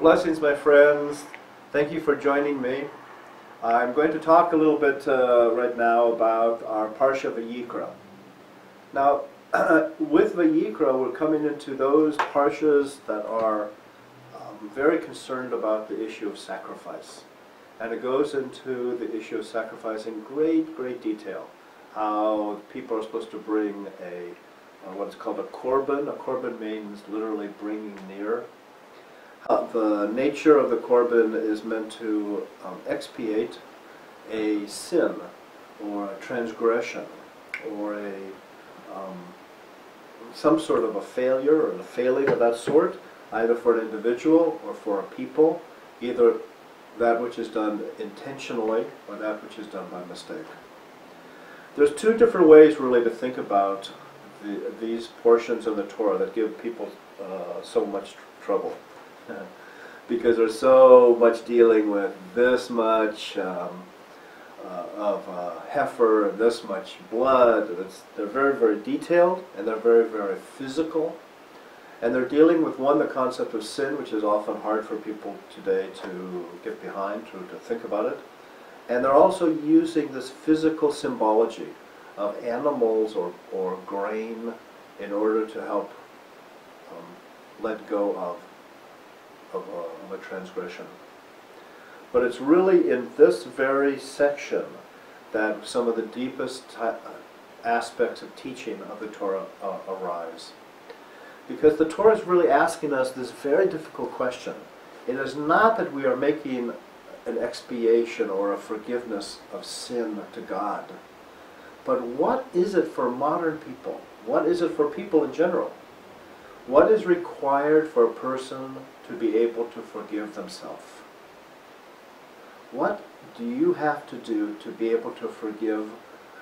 Blessings, my friends. Thank you for joining me. I'm going to talk a little bit right now about our Parsha V'yikra. Now, with V'yikra, we're coming into those Parshas that are very concerned about the issue of sacrifice. And it goes into the issue of sacrifice in great detail. How people are supposed to bring what's called a korban. A korban means literally bringing near. The nature of the korban is meant to expiate a sin or a transgression or some sort of a failure or a failing of that sort, either for an individual or for a people, either that which is done intentionally or that which is done by mistake. There's two different ways really to think about these portions of the Torah that give people so much trouble. Because there's so much dealing with this much of heifer and this much blood. They're very detailed and they're very physical. And they're dealing with, one, the concept of sin, which is often hard for people today to get behind, to think about it. And they're also using this physical symbology of animals or grain in order to help let go of a transgression. But it's really in this very section that some of the deepest aspects of teaching of the Torah arise. Because the Torah is really asking us this very difficult question. It is not that we are making an expiation or a forgiveness of sin to God, but what is it for modern people? What is it for people in general? What is required for a person to be able to forgive themselves? What do you have to do to be able to forgive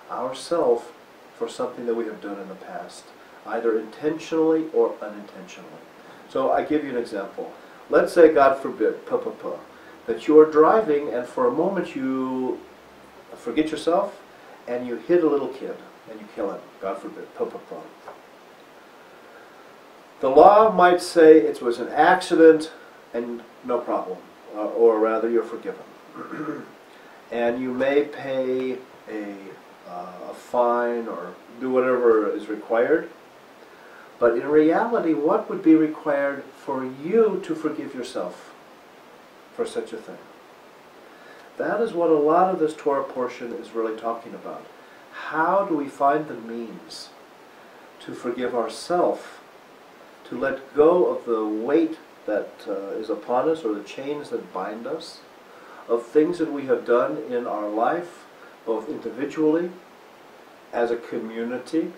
ourselves for something that we have done in the past, either intentionally or unintentionally? So I give you an example. Let's say, God forbid, that you are driving and for a moment you forget yourself and you hit a little kid and you kill him. God forbid, The law might say it was an accident and no problem, or rather you're forgiven. And you may pay a fine or do whatever is required. But in reality, what would be required for you to forgive yourself for such a thing? That is what a lot of this Torah portion is really talking about. How do we find the means to forgive ourselves, to let go of the weight that is upon us, or the chains that bind us, of things that we have done in our life, both individually, as a community,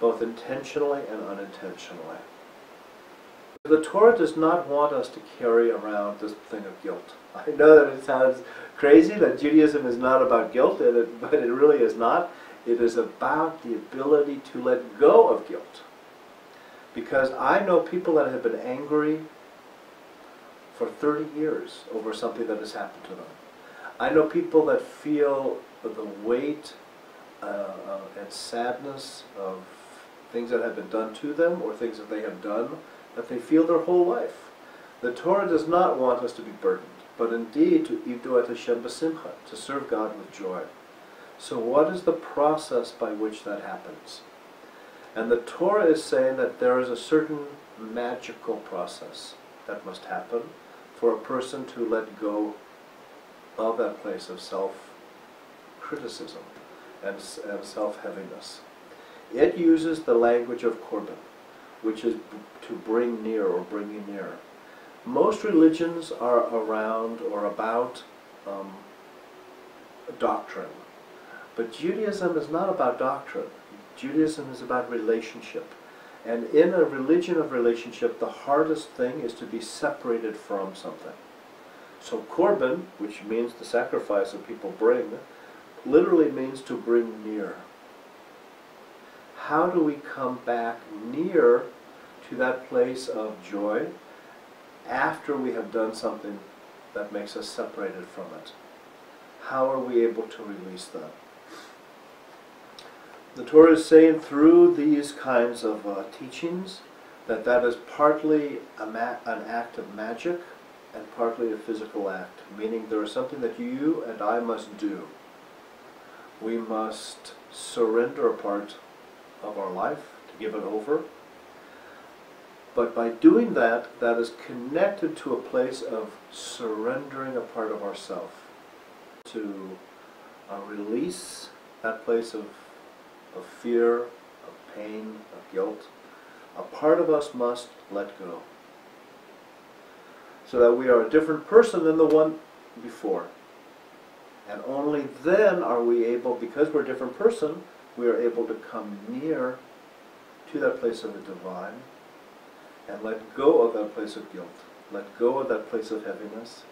both intentionally and unintentionally. The Torah does not want us to carry around this thing of guilt. I know that it sounds crazy, that Judaism is not about guilt, but it really is not. It is about the ability to let go of guilt. Because I know people that have been angry for 30 years over something that has happened to them. I know people that feel the weight and sadness of things that have been done to them or things that they have done that they feel their whole life. The Torah does not want us to be burdened, but indeed to idu et Hashem b'simcha, to serve God with joy. So what is the process by which that happens? And the Torah is saying that there is a certain magical process that must happen for a person to let go of that place of self-criticism and self-heaviness. It uses the language of korban, which is to bring near or bringing near. Most religions are around or about doctrine, but Judaism is not about doctrine. Judaism is about relationship. And in a religion of relationship, the hardest thing is to be separated from something. So korban, which means the sacrifice that people bring, literally means to bring near. How do we come back near to that place of joy after we have done something that makes us separated from it? How are we able to release that? The Torah is saying through these kinds of teachings that is partly an act of magic, and partly a physical act, meaning there is something that you and I must do. We must surrender a part of our life, to give it over. But by doing that, that is connected to a place of surrendering a part of ourself, to release that place of fear, of pain, of guilt. A part of us must let go, so that we are a different person than the one before. And only then are we able, because we're a different person, we are able to come near to that place of the divine and let go of that place of guilt, let go of that place of heaviness,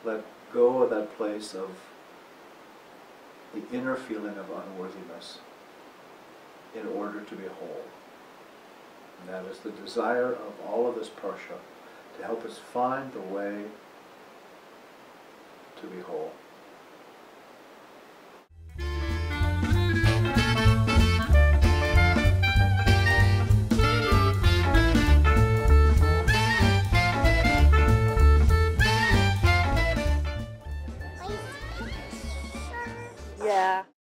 let go of that place of the inner feeling of unworthiness in order to be whole. And that is the desire of all of this parsha, to help us find the way to be whole.